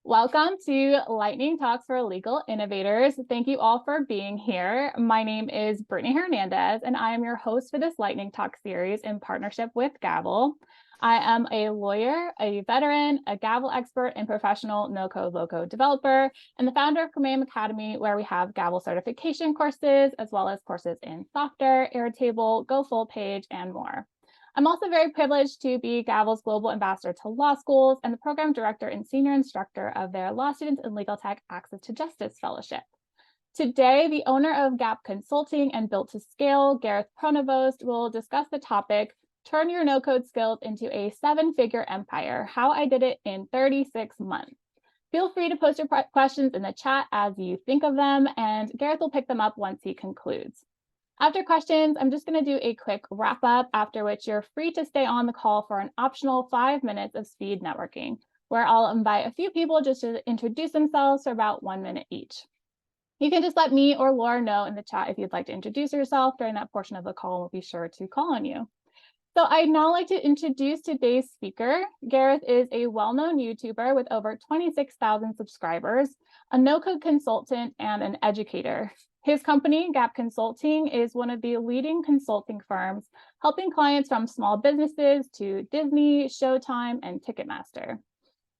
Welcome to Lightning Talks for Legal Innovators. Thank you all for being here. My name is Brittany Hernandez, and I am your host for this Lightning Talk series in partnership with Gavel. I am a lawyer, a veteran, a Gavel expert, and professional no-code, low-code developer, and the founder of Command Academy, where we have Gavel certification courses, as well as courses in Software, Airtable, Go Full Page, and more. I'm also very privileged to be Gavel's global ambassador to law schools and the program director and senior instructor of their Law Students in Legal Tech Access to Justice Fellowship. Today, the owner of GAP Consulting and Built2Scale, Gareth Pronovost, will discuss the topic, Turn Your No-Code Skills into a Seven-Figure Empire, How I Did It in 36 Months. Feel free to post your questions in the chat as you think of them, and Gareth will pick them up once he concludes. After questions, I'm just going to do a quick wrap up, after which you're free to stay on the call for an optional 5 minutes of speed networking, where I'll invite a few people just to introduce themselves for about 1 minute each. You can just let me or Laura know in the chat if you'd like to introduce yourself during that portion of the call, and we'll be sure to call on you. So I'd now like to introduce today's speaker. Gareth is a well-known YouTuber with over 26,000 subscribers, a no-code consultant, and an educator. His company, GAP Consulting, is one of the leading consulting firms, helping clients from small businesses to Disney, Showtime, and Ticketmaster.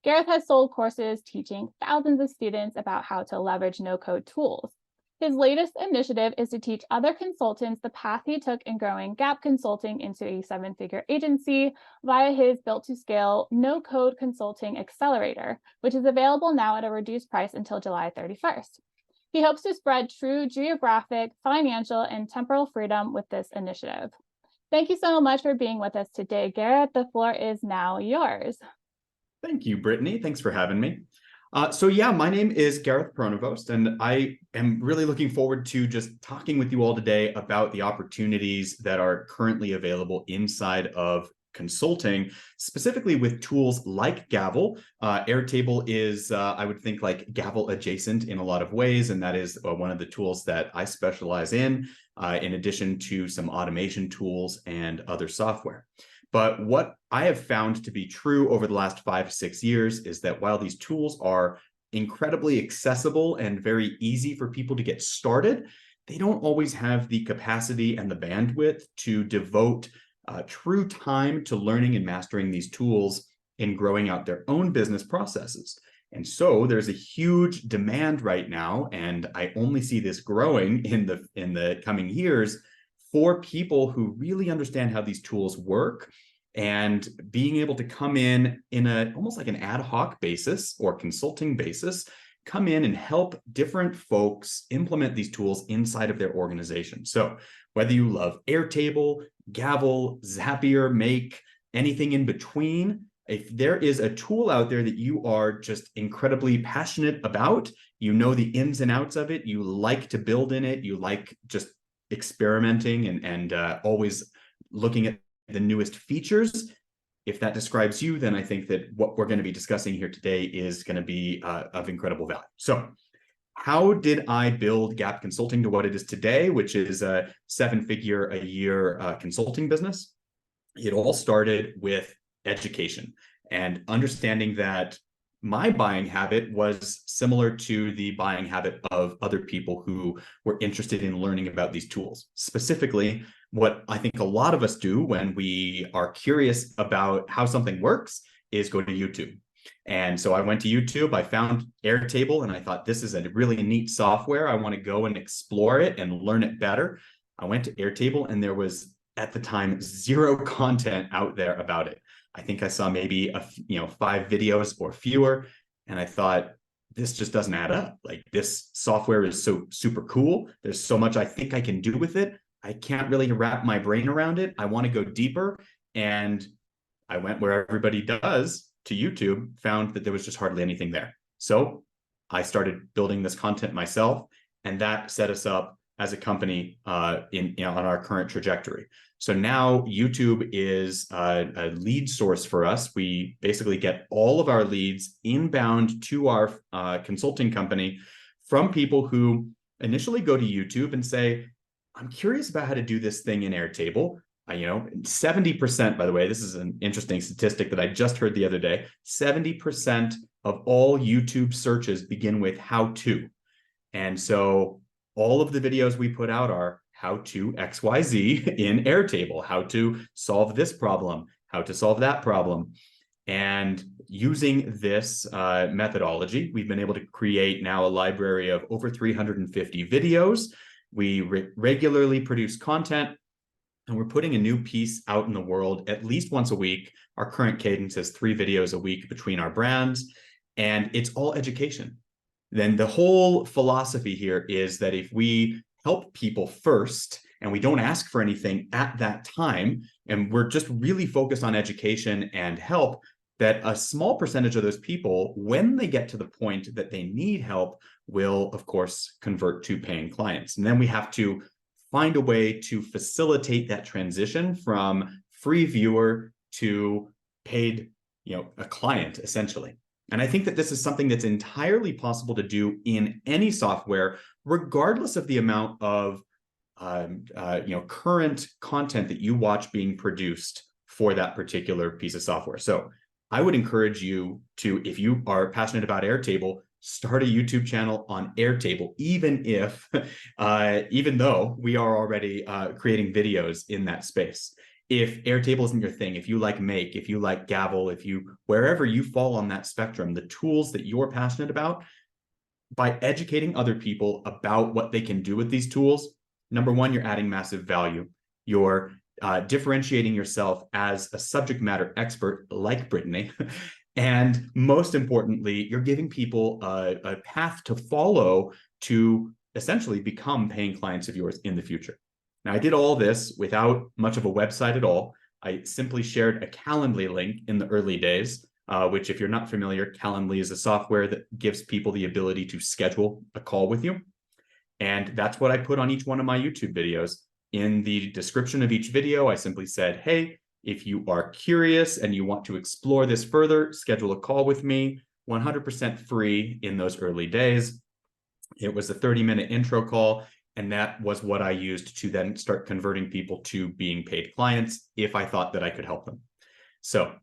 Gareth has sold courses teaching thousands of students about how to leverage no-code tools. His latest initiative is to teach other consultants the path he took in growing GAP Consulting into a seven-figure agency via his Built2Scale no-code consulting accelerator, which is available now at a reduced price until July 31st. He hopes to spread true geographic, financial, and temporal freedom with this initiative. Thank you so much for being with us today, Gareth. The floor is now yours. Thank you, Brittany. Thanks for having me. My name is Gareth Pronovost, and I am really looking forward to just talking with you all today about the opportunities that are currently available inside of consulting, specifically with tools like Gavel. Airtable is, I would think, like Gavel adjacent in a lot of ways, and that is one of the tools that I specialize in addition to some automation tools and other software. But what I have found to be true over the last 5 to 6 years is that while these tools are incredibly accessible and very easy for people to get started, they don't always have the capacity and the bandwidth to devote true time to learning and mastering these tools in growing out their own business processes. And so there's a huge demand right now, and I only see this growing in the coming years, for people who really understand how these tools work and being able to come in a almost like an ad hoc basis or consulting basis, come in and help different folks implement these tools inside of their organization. So whether you love Airtable, Gavel, Zapier, Make, anything in between, if there is a tool out there that you are just incredibly passionate about, you know the ins and outs of it, you like to build in it, you like just experimenting and always looking at the newest features. If that describes you, then I think that what we're going to be discussing here today is going to be of incredible value. So how did I build GAP Consulting to what it is today, which is a seven-figure a year consulting business? It all started with education and understanding that my buying habit was similar to the buying habit of other people who were interested in learning about these tools. Specifically, what I think a lot of us do when we are curious about how something works is go to YouTube. And so I went to YouTube, I found Airtable, and I thought, this is a really neat software. I want to go and explore it and learn it better. I went to Airtable, and there was, at the time, zero content out there about it. I think I saw maybe 5 videos or fewer, and I thought, this just doesn't add up. Like, this software is so super cool. There's so much I think I can do with it. I can't really wrap my brain around it. I want to go deeper. And I went where everybody does, to YouTube, found that there was just hardly anything there. So I started building this content myself, and that set us up as a company on our current trajectory. So now YouTube is a lead source for us. We basically get all of our leads inbound to our consulting company from people who initially go to YouTube and say, I'm curious about how to do this thing in Airtable. 70%, by the way, this is an interesting statistic that I just heard the other day, 70% of all YouTube searches begin with how to. And so all of the videos we put out are how to XYZ in Airtable, how to solve this problem, how to solve that problem. And using this methodology, we've been able to create now a library of over 350 videos. We regularly produce content, and we're putting a new piece out in the world at least once a week. Our current cadence is 3 videos a week between our brands, and it's all education. Then the whole philosophy here is that if we help people first and we don't ask for anything at that time, and we're just really focused on education and help, that a small percentage of those people, when they get to the point that they need help, will, of course, convert to paying clients. And then we have to find a way to facilitate that transition from free viewer to paid, a client, essentially. And I think that this is something that's entirely possible to do in any software, regardless of the amount of current content that you watch being produced for that particular piece of software. So I would encourage you to, if you are passionate about Airtable, start a YouTube channel on Airtable, even though we are already creating videos in that space. If Airtable isn't your thing, if you like Make, if you like Gavel, wherever you fall on that spectrum, the tools that you're passionate about, by educating other people about what they can do with these tools, number one, you're adding massive value. You're differentiating yourself as a subject matter expert like Brittany. And most importantly, you're giving people a path to follow to essentially become paying clients of yours in the future. Now, I did all this without much of a website at all. I simply shared a Calendly link in the early days, which, if you're not familiar, Calendly is a software that gives people the ability to schedule a call with you. And that's what I put on each one of my YouTube videos. In the description of each video, I simply said, hey, if you are curious and you want to explore this further, schedule a call with me, 100% free in those early days. It was a 30-minute intro call, and that was what I used to then start converting people to being paid clients if I thought that I could help them. So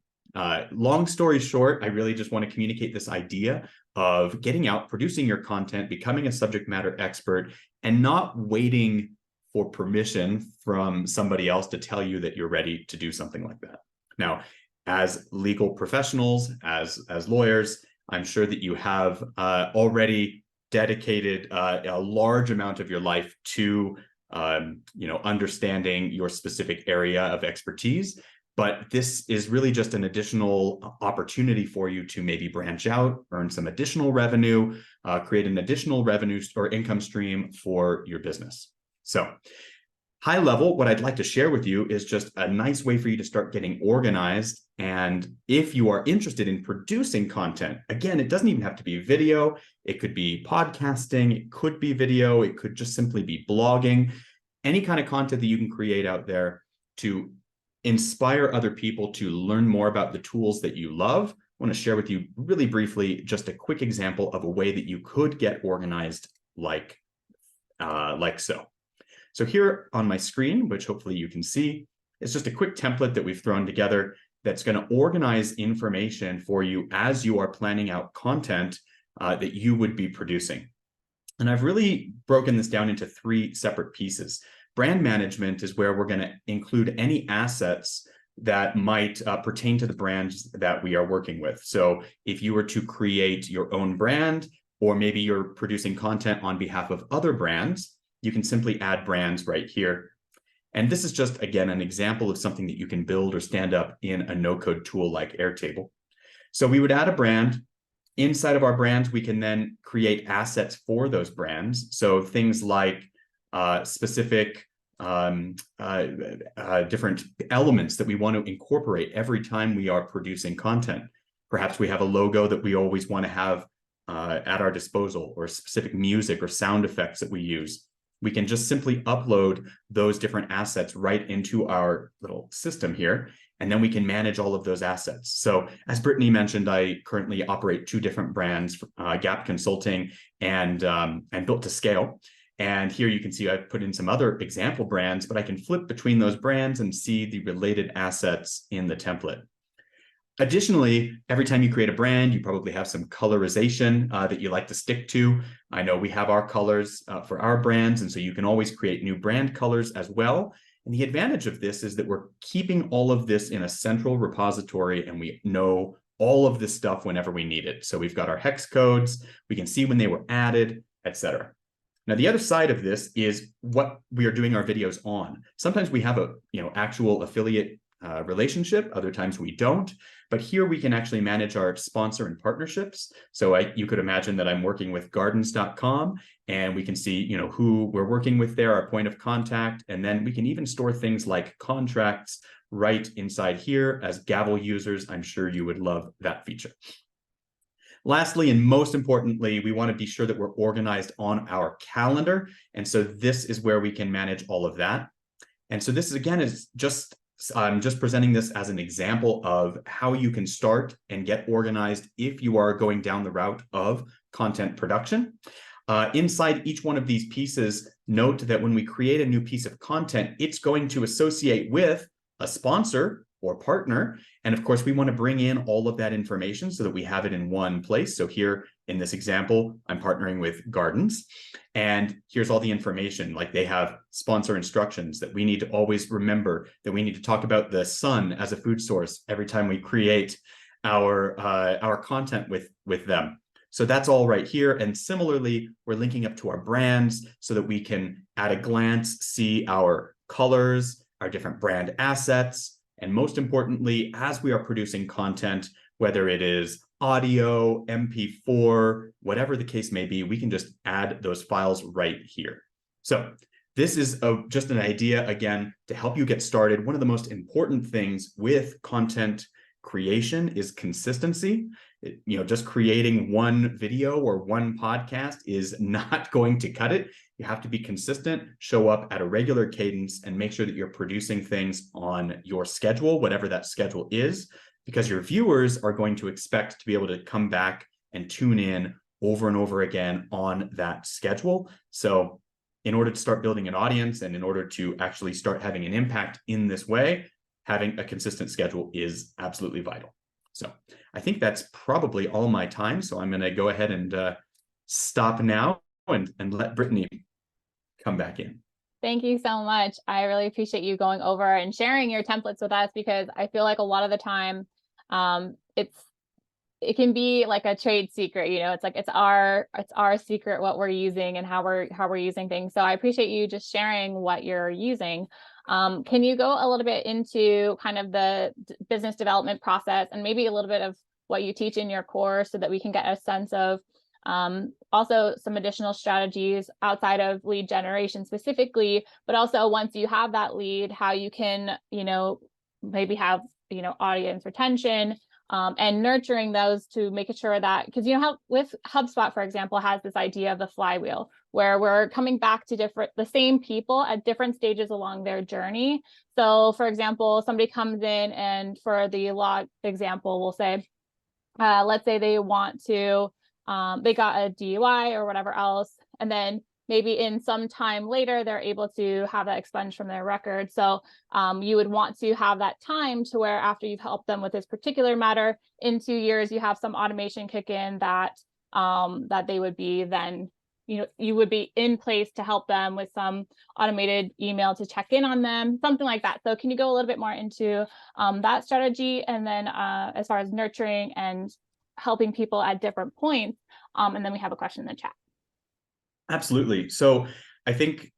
long story short, I really just want to communicate this idea of getting out, producing your content, becoming a subject matter expert, and not waiting for permission from somebody else to tell you that you're ready to do something like that. Now, as legal professionals, as lawyers, I'm sure that you have already dedicated a large amount of your life to understanding your specific area of expertise. But this is really just an additional opportunity for you to maybe branch out, earn some additional revenue, create an additional revenue or income stream for your business. So high level, what I'd like to share with you is just a nice way for you to start getting organized. And if you are interested in producing content, again, it doesn't even have to be video. It could be podcasting, it could be video, it could just simply be blogging, any kind of content that you can create out there to inspire other people to learn more about the tools that you love. I want to share with you really briefly just a quick example of a way that you could get organized like so. So here on my screen, which hopefully you can see, it's just a quick template that we've thrown together that's going to organize information for you as you are planning out content that you would be producing. And I've really broken this down into 3 separate pieces. Brand management is where we're going to include any assets that might pertain to the brands that we are working with. So if you were to create your own brand, or maybe you're producing content on behalf of other brands, you can simply add brands right here. And this is just, again, an example of something that you can build or stand up in a no-code tool like Airtable. So we would add a brand. Inside of our brands, we can then create assets for those brands. So things like specific different elements that we want to incorporate every time we are producing content. Perhaps we have a logo that we always want to have at our disposal, or specific music or sound effects that we use. We can just simply upload those different assets right into our little system here, and then we can manage all of those assets. So as Brittany mentioned, I currently operate 2 different brands, GAP Consulting and Built2Scale. And here you can see I've put in some other example brands, but I can flip between those brands and see the related assets in the template. Additionally, every time you create a brand, you probably have some colorization that you like to stick to. I know we have our colors for our brands, and so you can always create new brand colors as well. And the advantage of this is that we're keeping all of this in a central repository, and we know all of this stuff whenever we need it. So we've got our hex codes, we can see when they were added, etc. Now, the other side of this is what we are doing our videos on. Sometimes we have a actual affiliate relationship, other times we don't. But here we can actually manage our sponsor and partnerships. So you could imagine that I'm working with gardens.com, and we can see who we're working with there, our point of contact, and then we can even store things like contracts right inside here. As Gavel users, I'm sure you would love that feature. Lastly, and most importantly, we want to be sure that we're organized on our calendar. And so this is where we can manage all of that. And so this, again, is I'm just presenting this as an example of how you can start and get organized if you are going down the route of content production. Inside each one of these pieces, note that when we create a new piece of content, it's going to associate with a sponsor or partner. And of course, we want to bring in all of that information so that we have it in one place. So here in this example, I'm partnering with Gardens, and here's all the information. Like, they have sponsor instructions that we need to always remember that we need to talk about the sun as a food source every time we create our content with them. So that's all right here. And similarly, we're linking up to our brands so that we can at a glance see our colors, our different brand assets, and most importantly, as we are producing content, whether it is audio, MP4, whatever the case may be, we can just add those files right here. So this is just an idea, again, to help you get started. One of the most important things with content creation is consistency. Just creating one video or one podcast is not going to cut it. You have to be consistent, show up at a regular cadence, and make sure that you're producing things on your schedule, whatever that schedule is, because your viewers are going to expect to be able to come back and tune in over and over again on that schedule. So in order to start building an audience and in order to actually start having an impact in this way, having a consistent schedule is absolutely vital. So I think that's probably all my time. So I'm going to go ahead and stop now and let Brittany come back in. Thank you so much. I really appreciate you going over and sharing your templates with us, because I feel like a lot of the time it can be like a trade secret. It's like it's our secret what we're using and how we're using things. So I appreciate you just sharing what you're using. Can you go a little bit into kind of the business development process and maybe a little bit of what you teach in your course, so that we can get a sense of also some additional strategies outside of lead generation specifically, but also once you have that lead, how you can, maybe have, audience retention and nurturing those to make sure that, because how with HubSpot, for example, has this idea of the flywheel, where we're coming back to the same people at different stages along their journey. So for example, somebody comes in, and for the log example, we'll say, let's say they want to, they got a DUI or whatever else, and then maybe in some time later, they're able to have that expunged from their record. So you would want to have that time to where after you've helped them with this particular matter, in 2 years, you have some automation kick in that they would be then, you would be in place to help them with some automated email to check in on them, something like that. So can you go a little bit more into that strategy? And then as far as nurturing and helping people at different points, and then we have a question in the chat. Absolutely. So I think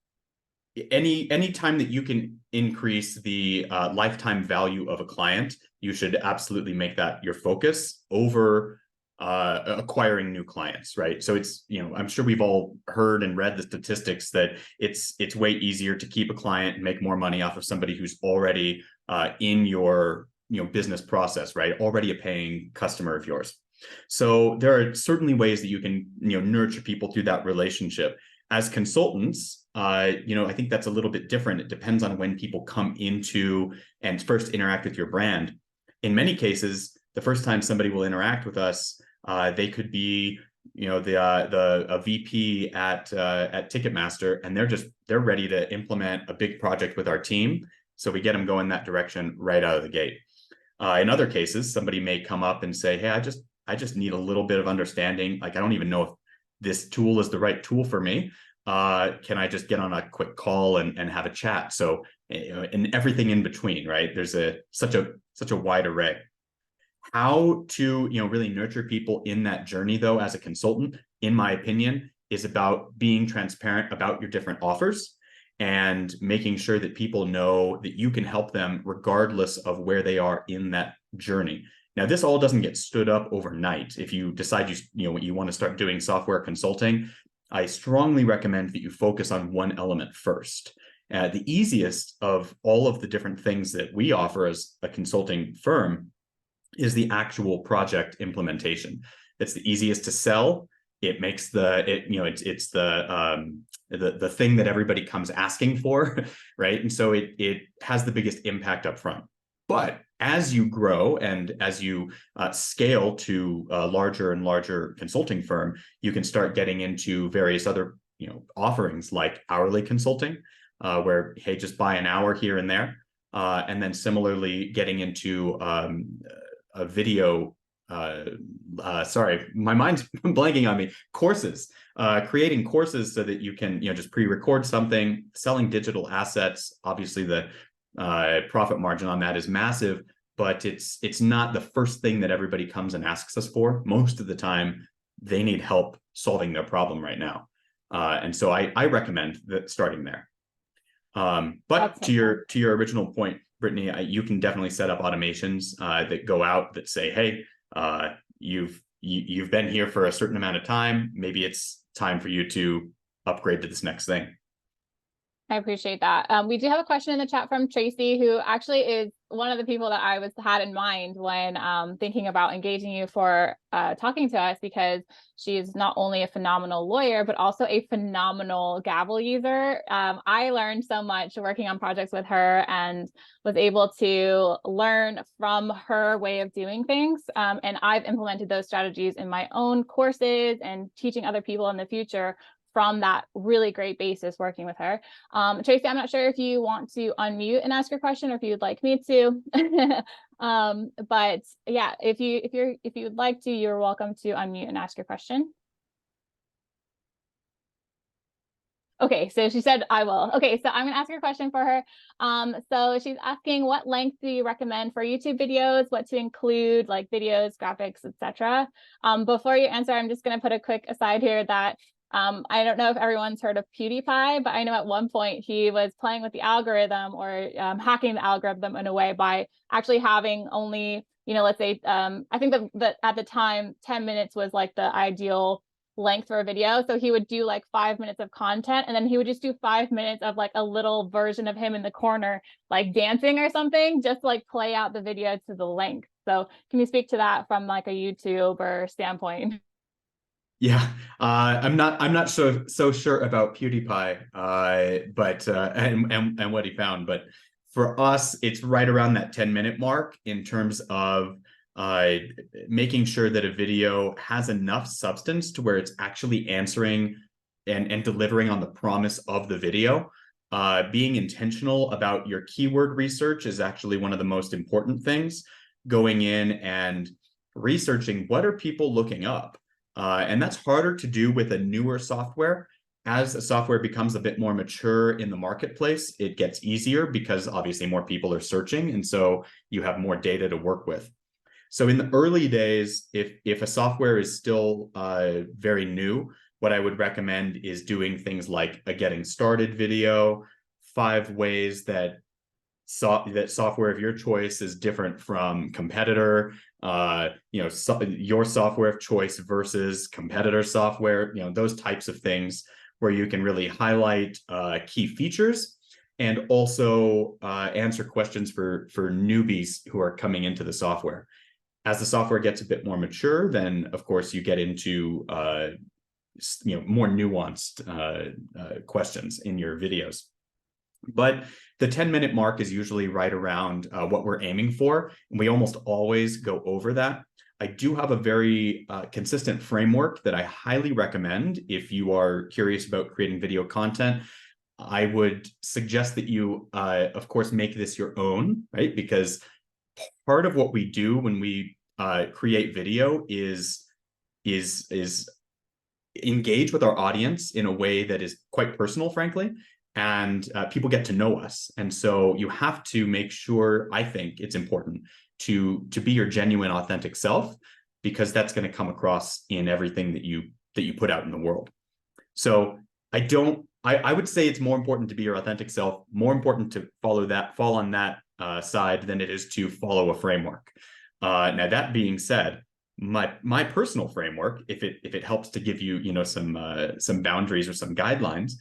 any time that you can increase the lifetime value of a client, you should absolutely make that your focus over acquiring new clients, right? So it's, I'm sure we've all heard and read the statistics that it's way easier to keep a client and make more money off of somebody who's already in your business process, right? Already a paying customer of yours. So there are certainly ways that you can nurture people through that relationship. As consultants, I think that's a little bit different. It depends on when people come into and first interact with your brand. In many cases, the first time somebody will interact with us, they could be a VP at Ticketmaster, and they're ready to implement a big project with our team. So we get them going that direction right out of the gate. In other cases, somebody may come up and say, hey, I just need a little bit of understanding. Like, I don't even know if this tool is the right tool for me. Can I just get on a quick call and have a chat? So, and everything in between, right? There's such a wide array. How to, really nurture people in that journey, though, as a consultant, in my opinion, is about being transparent about your different offers and making sure that people know that you can help them regardless of where they are in that journey. Now, this all doesn't get stood up overnight. If you decide you want to start doing software consulting, I strongly recommend that you focus on one element first. The easiest of all of the different things that we offer as a consulting firm is the actual project implementation. It's the easiest to sell. It makes it's the thing that everybody comes asking for, right? And so it has the biggest impact up front. But as you grow and as you scale to a larger and larger consulting firm, you can start getting into various other offerings like hourly consulting, where, hey, just buy an hour here and there, and then similarly getting into a video. Sorry, my mind's blanking on me. Courses, creating courses so that you can just pre-record something, selling digital assets. Obviously, the profit margin on that is massive, but it's not the first thing that everybody comes and asks us for. Most of the time, they need help solving their problem right now, and so I recommend that starting there. But to your original point, Brittany, you can definitely set up automations that go out that say, hey, you've been here for a certain amount of time. Maybe it's time for you to upgrade to this next thing. I appreciate that. We do have a question in the chat from Tracy, who actually is one of the people that I had in mind when thinking about engaging you for talking to us, because she's not only a phenomenal lawyer, but also a phenomenal Gavel user. I learned so much working on projects with her and was able to learn from her way of doing things. And I've implemented those strategies in my own courses and teaching other people in the future from that really great basis working with her. Tracy, I'm not sure if you want to unmute and ask your question or if you'd like me to. But yeah, if you'd like to, you're welcome to unmute and ask your question. Okay, so she said I will. Okay, so I'm gonna ask her a question for her. So she's asking, what length do you recommend for YouTube videos, what to include, like videos, graphics, etc. Before you answer, I'm just gonna put a quick aside here that I don't know if everyone's heard of PewDiePie, but I know at one point he was playing with the algorithm or hacking the algorithm in a way by actually having only, let's say, I think that at the time, 10 minutes was like the ideal length for a video. So he would do like 5 minutes of content, and then he would just do 5 minutes of like a little version of him in the corner, like dancing or something, just to like play out the video to the length. So can you speak to that from like a YouTuber standpoint? Yeah, I'm not so sure about PewDiePie, but and what he found. But for us, it's right around that 10-minute mark in terms of making sure that a video has enough substance to where it's actually answering and delivering on the promise of the video. Being intentional about your keyword research is actually one of the most important things. Going in and researching, what are people looking up? And that's harder to do with a newer software. As a software becomes a bit more mature in the marketplace, it gets easier because obviously more people are searching, and so you have more data to work with. So in the early days, if a software is still very new, what I would recommend is doing things like a getting started video, 5 ways that software of your choice is different from competitor, your software of choice versus competitor software, those types of things where you can really highlight key features and also answer questions for newbies who are coming into the software. As the software gets a bit more mature, then of course you get into more nuanced questions in your videos. But the 10-minute mark is usually right around what we're aiming for, and we almost always go over that. I do have a very consistent framework that I highly recommend if you are curious about creating video content. I would suggest that you, of course, make this your own, right? Because part of what we do when we create video is engage with our audience in a way that is quite personal, frankly, and people get to know us. And so you have to make sure, I think it's important to be your genuine, authentic self, because that's going to come across in everything that you put out in the world. So I would say it's more important to be your authentic self, more important to fall on that side than it is to follow a framework. Now, that being said, my personal framework, if it helps to give you, some boundaries or some guidelines,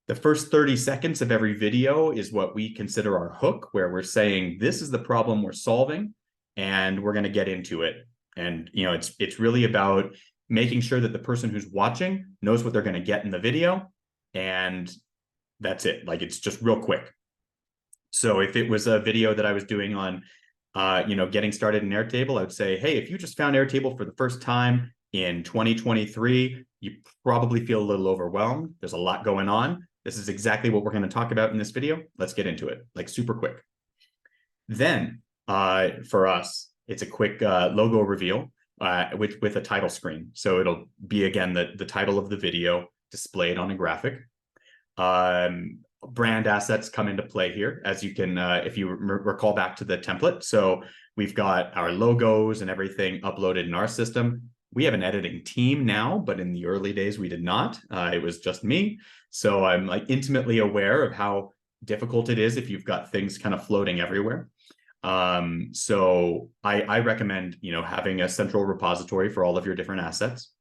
the first 30 seconds of every video is what we consider our hook, where we're saying, this is the problem we're solving, and we're going to get into it. And, it's really about making sure that the person who's watching knows what they're going to get in the video. And that's it. Like, it's just real quick. So if it was a video that I was doing on, getting started in Airtable, I would say, hey, if you just found Airtable for the first time in 2023, you probably feel a little overwhelmed. There's a lot going on. This is exactly what we're going to talk about in this video. Let's get into it, like super quick. Then for us, it's a quick logo reveal with a title screen. So it'll be, again, the title of the video displayed on a graphic. Brand assets come into play here, as you can, if you recall back to the template. So we've got our logos and everything uploaded in our system. We have an editing team now, but in the early days, we did not. It was just me. So I'm like intimately aware of how difficult it is if you've got things kind of floating everywhere. So I recommend, having a central repository for all of your different assets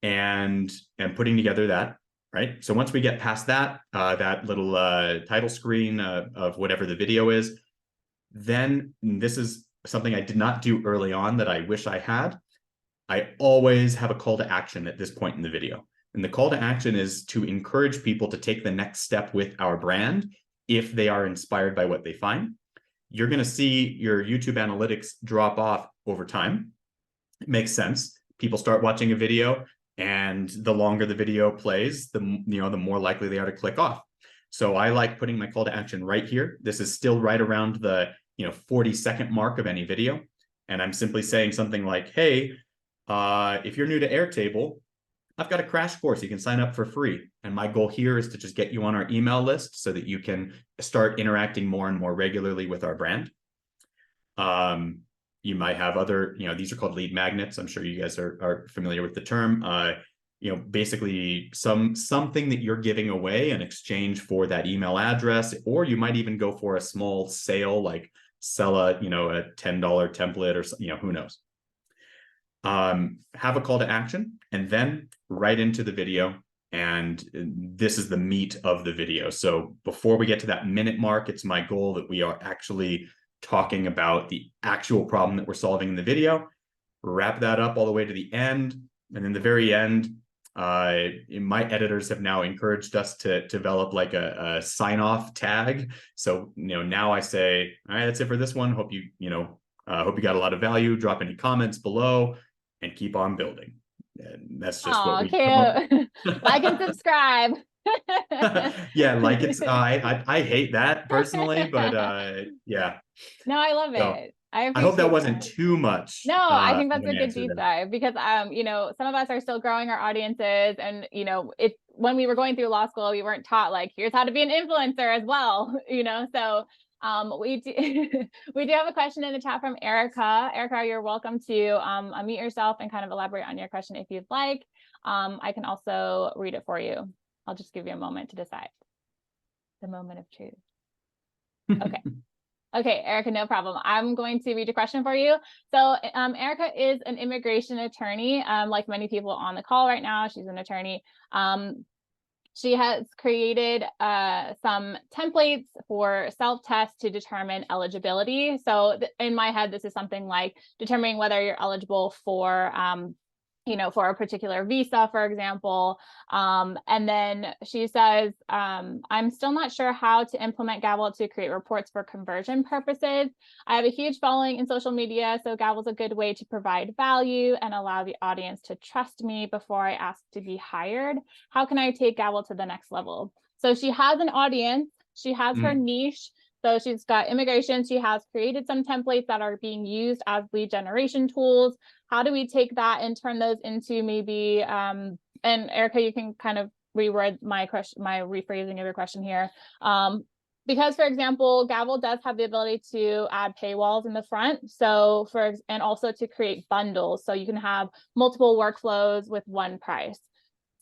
and putting together that. Right. So once we get past that, that little title screen of whatever the video is, then this is something I did not do early on that I wish I had. I always have a call to action at this point in the video. And the call to action is to encourage people to take the next step with our brand if they are inspired by what they find. You're going to see your YouTube analytics drop off over time. It makes sense. People start watching a video, and the longer the video plays, the more likely they are to click off. So I like putting my call to action right here. This is still right around the 40-second mark of any video. And I'm simply saying something like, hey, if you're new to Airtable, I've got a crash course you can sign up for free. And my goal here is to just get you on our email list so that you can start interacting more and more regularly with our brand. You might have other, these are called lead magnets. I'm sure you guys are familiar with the term. Basically something that you're giving away in exchange for that email address, or you might even go for a small sale, like sell a $10 template, or who knows. Have a call to action, and then right into the video. And this is the meat of the video. So before we get to that minute mark, it's my goal that we are actually talking about the actual problem that we're solving in the video, wrap that up all the way to the end. And in the very end, my editors have now encouraged us to develop like a sign-off tag. So, now I say, all right, that's it for this one. Hope you got a lot of value. Drop any comments below and keep on building. And that's just what we cute. Like and subscribe. Yeah, like it's I hate that personally, but yeah. No, I love So, it. I hope that wasn't too much. No, I think that's a good deep there. dive, because some of us are still growing our audiences, and it's when we were going through law school, we weren't taught like, here's how to be an influencer as well, so we do we do have a question in the chat from Erica. Erica, you're welcome to unmute yourself and kind of elaborate on your question if you'd like. I can also read it for you. I'll just give you a moment to decide. The moment of truth. Okay. Okay, Erica, no problem. I'm going to read a question for you. So Erica is an immigration attorney, like many people on the call right now. She's an attorney. She has created some templates for self-tests to determine eligibility. So in my head, this is something like determining whether you're eligible for for a particular visa, for example. And then she says, I'm still not sure how to implement Gavel to create reports for conversion purposes. I have a huge following in social media, so Gavel's a good way to provide value and allow the audience to trust me before I ask to be hired. How can I take Gavel to the next level? So she has an audience, she has her niche, So she's got immigration. She has created some templates that are being used as lead generation tools. How do we take that and turn those into maybe, and Erica, you can kind of reword my question, my rephrasing of your question here. Because, for example, Gavel does have the ability to add paywalls in the front. So and also to create bundles. So you can have multiple workflows with one price.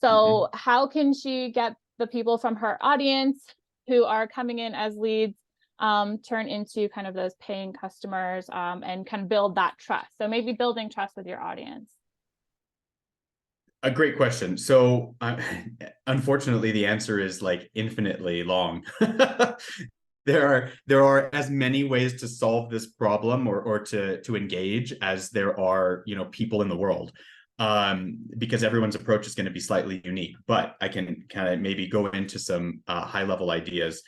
So how can she get the people from her audience who are coming in as leads turn into kind of those paying customers and can build that trust? So maybe building trust with your audience. A great question. So unfortunately, the answer is like infinitely long. There are as many ways to solve this problem or to engage as there are, people in the world. Because everyone's approach is going to be slightly unique, but I can kind of maybe go into some high level ideas.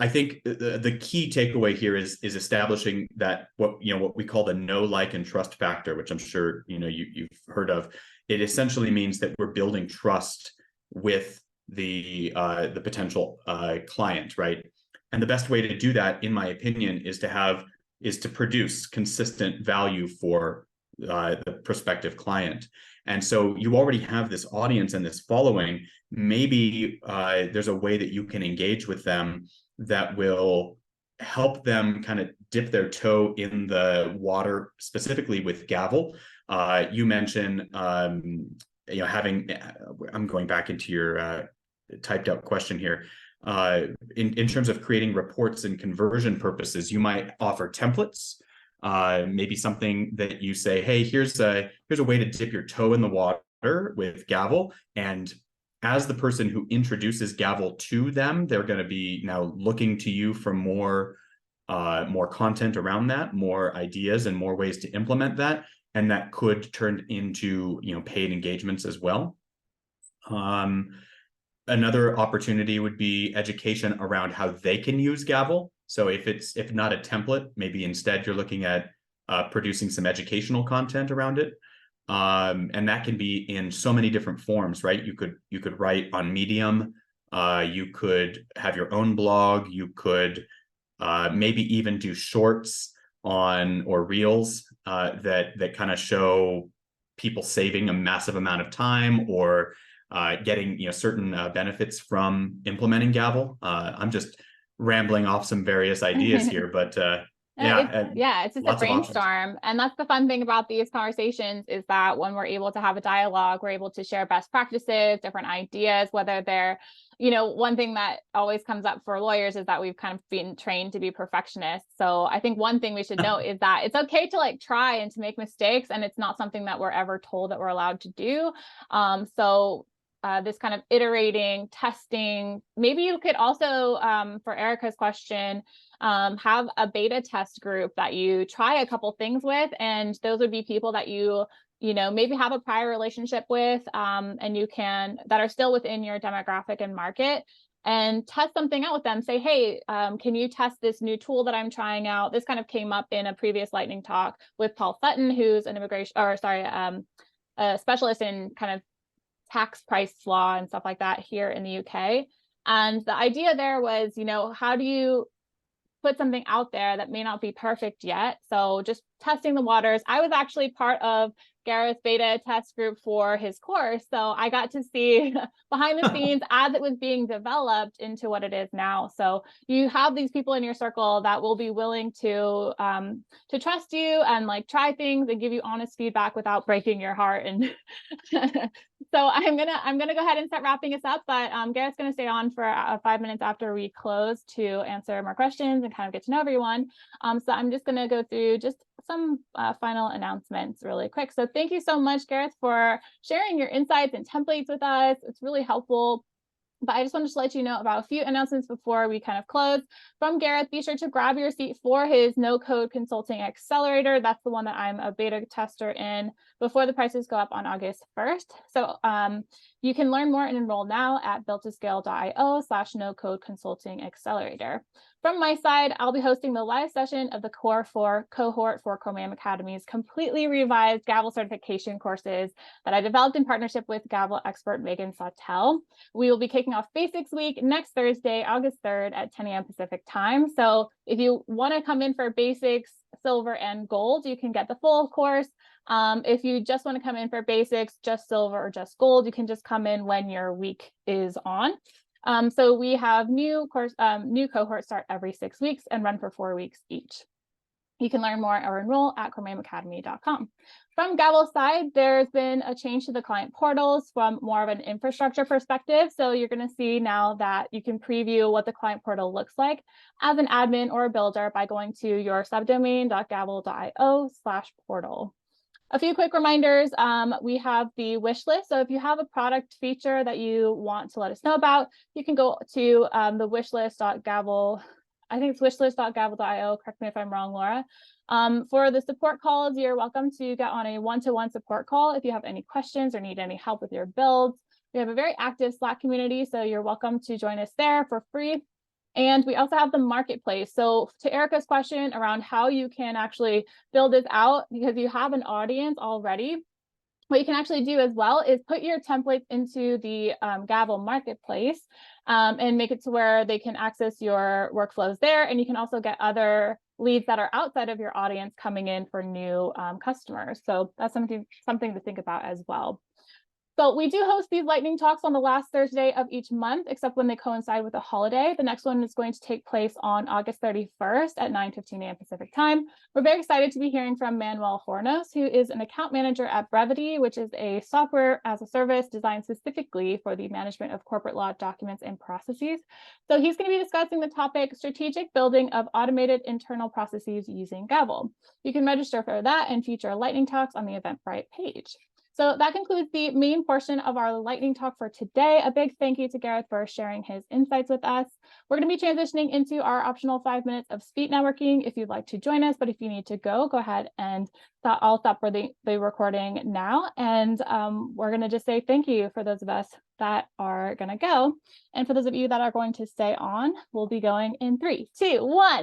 I think the key takeaway here is establishing that what we call the know, like, and trust factor, which I'm sure you've heard of. It essentially means that we're building trust with the potential client, right? And the best way to do that, in my opinion, is to produce consistent value for the prospective client. And so you already have this audience and this following. Maybe there's a way that you can engage with them that will help them kind of dip their toe in the water, specifically with Gavel. You mentioned, having, I'm going back into your typed out question here. In terms of creating reports and conversion purposes, you might offer templates. Maybe something that you say, hey, here's a way to dip your toe in the water with Gavel, and as the person who introduces Gavel to them, they're going to be now looking to you for more content around that, more ideas, and more ways to implement that, and that could turn into paid engagements as well. Another opportunity would be education around how they can use Gavel. So if not a template, maybe instead you're looking at producing some educational content around it. And that can be in so many different forms, right? You could write on Medium, you could have your own blog, you could maybe even do shorts or reels that kind of show people saving a massive amount of time or getting certain benefits from implementing Gavel. I'm just rambling off some various ideas here, but it's just a brainstorm. And that's the fun thing about these conversations, is that when we're able to have a dialogue, we're able to share best practices, different ideas, whether they're, one thing that always comes up for lawyers is that we've kind of been trained to be perfectionists. So I think one thing we should know is that it's okay to try and to make mistakes, and it's not something that we're ever told that we're allowed to do. This kind of iterating, testing. Maybe you could also, for Erica's question, have a beta test group that you try a couple things with, and those would be people that you maybe have a prior relationship with, and that are still within your demographic and market, and test something out with them. Say, hey, can you test this new tool that I'm trying out? This kind of came up in a previous lightning talk with Paul Sutton, who's an a specialist in kind of tax price law and stuff like that here in the UK. And the idea there was, how do you put something out there that may not be perfect yet? So just testing the waters. I was actually part of Gareth's beta test group for his course. So I got to see behind the scenes as it was being developed into what it is now. So you have these people in your circle that will be willing to trust you and try things and give you honest feedback without breaking your heart. And so I'm gonna go ahead and start wrapping us up, but Gareth's gonna stay on for 5 minutes after we close to answer more questions and kind of get to know everyone. So I'm just gonna go through just some final announcements really quick. So thank you so much, Gareth, for sharing your insights and templates with us. It's really helpful. But I just wanted to let you know about a few announcements before we kind of close. From Gareth, be sure to grab your seat for his no-code consulting accelerator. That's the one that I'm a beta tester in, before the prices go up on August 1st. So you can learn more and enroll now at built2scale.io/no-code consulting accelerator. From my side, I'll be hosting the live session of the cohort for Chromium Academy's completely revised Gavel certification courses that I developed in partnership with Gavel expert Megan Sawtell. We will be kicking off Basics Week next Thursday, August 3rd at 10 a.m. Pacific time. So if you want to come in for Basics, Silver, and Gold, you can get the full course. If you just want to come in for Basics, just Silver or just Gold, you can just come in when your week is on. So we have new cohorts start every 6 weeks and run for 4 weeks each. You can learn more or enroll at chromiumacademy.com. From Gavel's side, there's been a change to the client portals from more of an infrastructure perspective. So you're going to see now that you can preview what the client portal looks like as an admin or a builder by going to your subdomain.gavel.io/portal. A few quick reminders. We have the wish list. So if you have a product feature that you want to let us know about, you can go to the wishlist.gavel. I think it's wishlist.gavel.io. Correct me if I'm wrong, Laura. For the support calls, you're welcome to get on a one-to-one support call if you have any questions or need any help with your builds. We have a very active Slack community, so you're welcome to join us there for free. And we also have the marketplace. So to Erica's question around how you can actually build this out, because you have an audience already, what you can actually do as well is put your templates into the Gavel marketplace and make it to where they can access your workflows there. And you can also get other leads that are outside of your audience coming in for new customers. So that's something to think about as well. So we do host these lightning talks on the last Thursday of each month, except when they coincide with a holiday. The next one is going to take place on August 31st at 9:15 a.m. Pacific time. We're very excited to be hearing from Manuel Hornos, who is an account manager at Brevity, which is a software as a service designed specifically for the management of corporate law documents and processes. So he's going to be discussing the topic strategic building of automated internal processes using Gavel. You can register for that and future lightning talks on the Eventbrite page. So that concludes the main portion of our lightning talk for today. A big thank you to Gareth for sharing his insights with us. We're going to be transitioning into our optional 5 minutes of speed networking if you'd like to join us, but if you need to go ahead and I'll stop for the recording now. And we're going to just say thank you for those of us that are going to go. And for those of you that are going to stay on, we'll be going in 3, 2, 1.